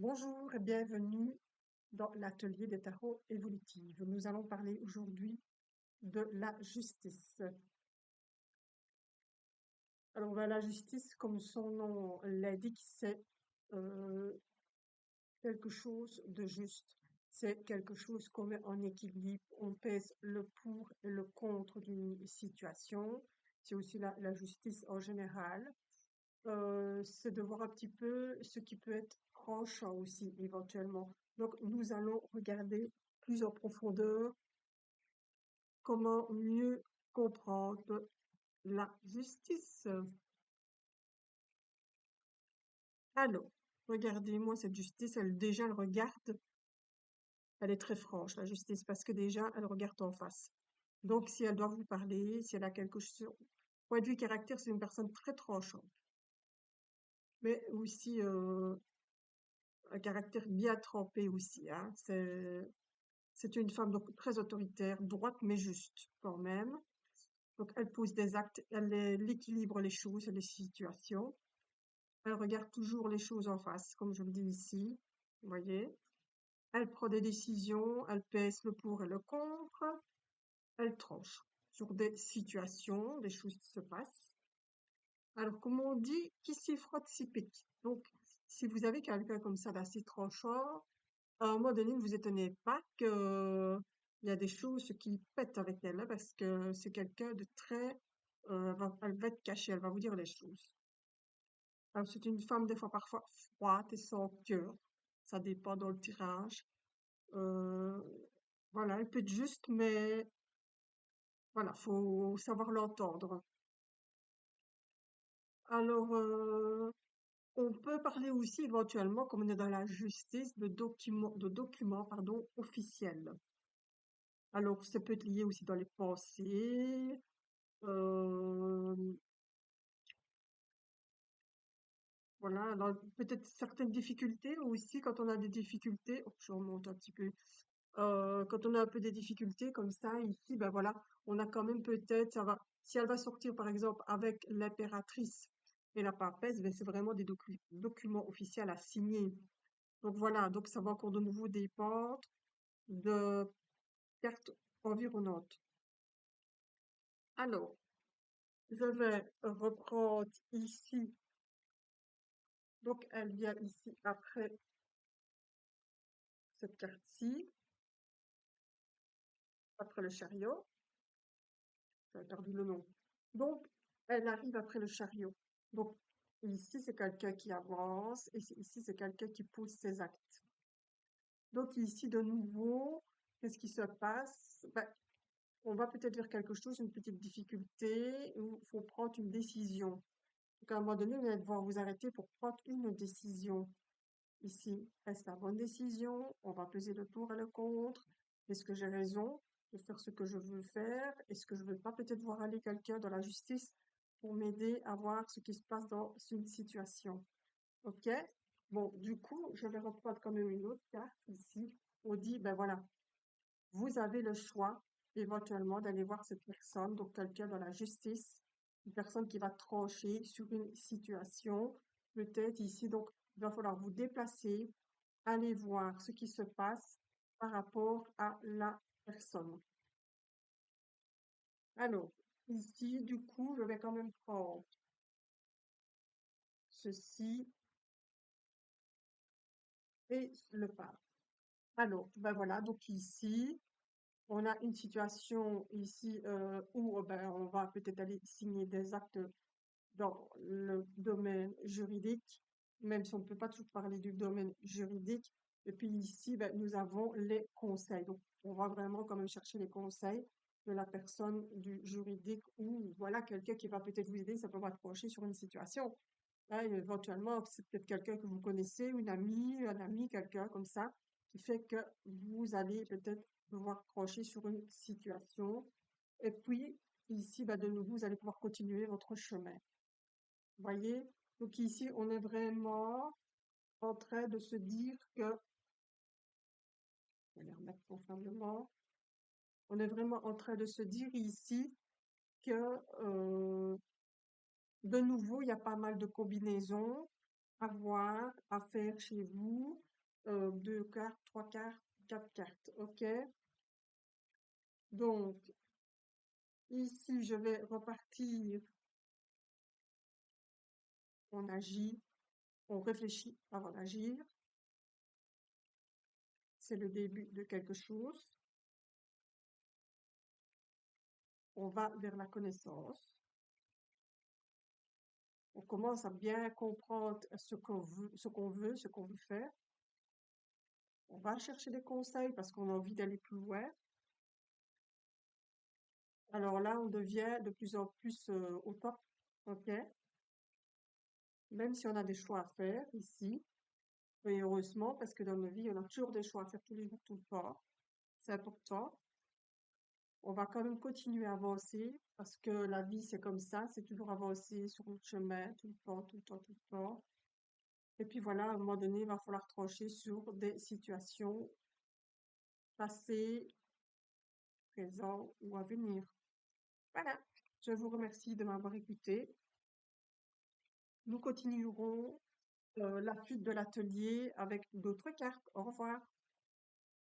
Bonjour et bienvenue dans l'atelier des tarots évolutifs. Nous allons parler aujourd'hui de la justice. Alors, la justice, comme son nom l'indique, c'est euh, quelque chose de juste. C'est quelque chose qu'on met en équilibre. On pèse le pour et le contre d'une situation. C'est aussi la justice en général. C'est de voir un petit peu ce qui peut être tranchant aussi, éventuellement. Donc, nous allons regarder plus en profondeur comment mieux comprendre la justice. Alors, regardez-moi cette justice, déjà, elle regarde, elle est très franche, la justice, parce que déjà, elle regarde en face. Donc, si elle doit vous parler, si elle a quelque chose, point de vue caractère, c'est une personne très tranchante, mais aussi un caractère bien trempé aussi, hein. C'est une femme donc très autoritaire, droite mais juste quand même. Donc elle pose des actes, elle équilibre les choses et les situations. Elle regarde toujours les choses en face, comme je le dis ici. Vous voyez? Elle prend des décisions, elle pèse le pour et le contre, elle tranche sur des situations, des choses qui se passent. Alors, comme on dit, qui s'y frotte s'y pique. Donc, si vous avez quelqu'un comme ça d'assez tranchant, à un moment donné, ne vous étonnez pas que il y a des choses qui pètent avec elle, hein, parce que c'est quelqu'un de très, elle va être cachée, elle va vous dire les choses. Alors, c'est une femme des fois parfois froide et sans cœur. Ça dépend dans le tirage. Euh, voilà, elle peut être juste, mais voilà, faut savoir l'entendre. Alors, on peut parler aussi éventuellement, comme on est dans la justice, de documents, pardon, officiels. Alors, ça peut être lié aussi dans les pensées. euh, voilà, peut-être certaines difficultés aussi, quand on a des difficultés. Oh, je remonte un petit peu. Quand on a un peu des difficultés comme ça, ici, ben voilà, on a quand même peut-être, si elle va sortir par exemple avec l'impératrice et la papesse, ben c'est vraiment des documents officiels à signer. Donc voilà, donc ça va encore de nouveau dépendre de cartes environnantes. Alors, je vais reprendre ici. Donc, elle vient ici après cette carte-ci, après le chariot. J'avais perdu le nom. Donc, elle arrive après le chariot. Donc, ici, c'est quelqu'un qui avance et ici, c'est quelqu'un qui pose ses actes. Donc, ici, de nouveau, qu'est-ce qui se passe? Ben, on va peut-être vers quelque chose, une petite difficulté, où il faut prendre une décision. Donc, à un moment donné, vous allez devoir vous arrêter pour prendre une décision. Ici, est-ce la bonne décision? On va peser le pour et le contre. Est-ce que j'ai raison de faire ce que je veux faire? Est-ce que je veux pas peut-être voir aller quelqu'un dans la justice pour m'aider à voir ce qui se passe dans une situation? OK? Bon, du coup, je vais reprendre quand même une autre carte ici. On dit, ben voilà, vous avez le choix éventuellement d'aller voir cette personne, donc quelqu'un dans la justice, une personne qui va trancher sur une situation, peut-être ici, donc il va falloir vous déplacer, aller voir ce qui se passe par rapport à la personne. Alors, ici, du coup, je vais quand même prendre ceci et le pape. Alors, ben voilà, donc ici, on a une situation ici où ben, on va peut-être aller signer des actes dans le domaine juridique, même si on ne peut pas tout parler du domaine juridique. Et puis ici, ben, nous avons les conseils. Donc, on va vraiment quand même chercher les conseils de la personne du juridique ou voilà quelqu'un qui va peut-être vous aider, ça peut vous approcher sur une situation. Hein, et éventuellement, c'est peut-être quelqu'un que vous connaissez, une amie, un ami, quelqu'un comme ça, qui fait que vous allez peut-être devoir crocher sur une situation. Et puis, ici, ben, de nouveau, vous allez pouvoir continuer votre chemin. Voyez? Donc ici, on est vraiment en train de se dire que, je vais les remettre confortablement, on est vraiment en train de se dire ici que, de nouveau, il y a pas mal de combinaisons à voir, à faire chez vous. deux cartes, trois cartes, quatre cartes. OK? Donc, ici, je vais repartir. On agit, on réfléchit avant d'agir. C'est le début de quelque chose. On va vers la connaissance. On commence à bien comprendre ce qu'on veut faire. On va chercher des conseils parce qu'on a envie d'aller plus loin. Alors là, on devient de plus en plus au top, ok? Même si on a des choix à faire ici, et heureusement, parce que dans nos vies, on a toujours des choix à faire tous les jours, tout le temps. C'est important. On va quand même continuer à avancer parce que la vie, c'est comme ça, c'est toujours avancer sur notre chemin, tout le temps, tout le temps, tout le temps. Et puis voilà, à un moment donné, il va falloir trancher sur des situations passées, présentes ou à venir. Voilà. Je vous remercie de m'avoir écouté. Nous continuerons la suite de l'atelier avec d'autres cartes. Au revoir.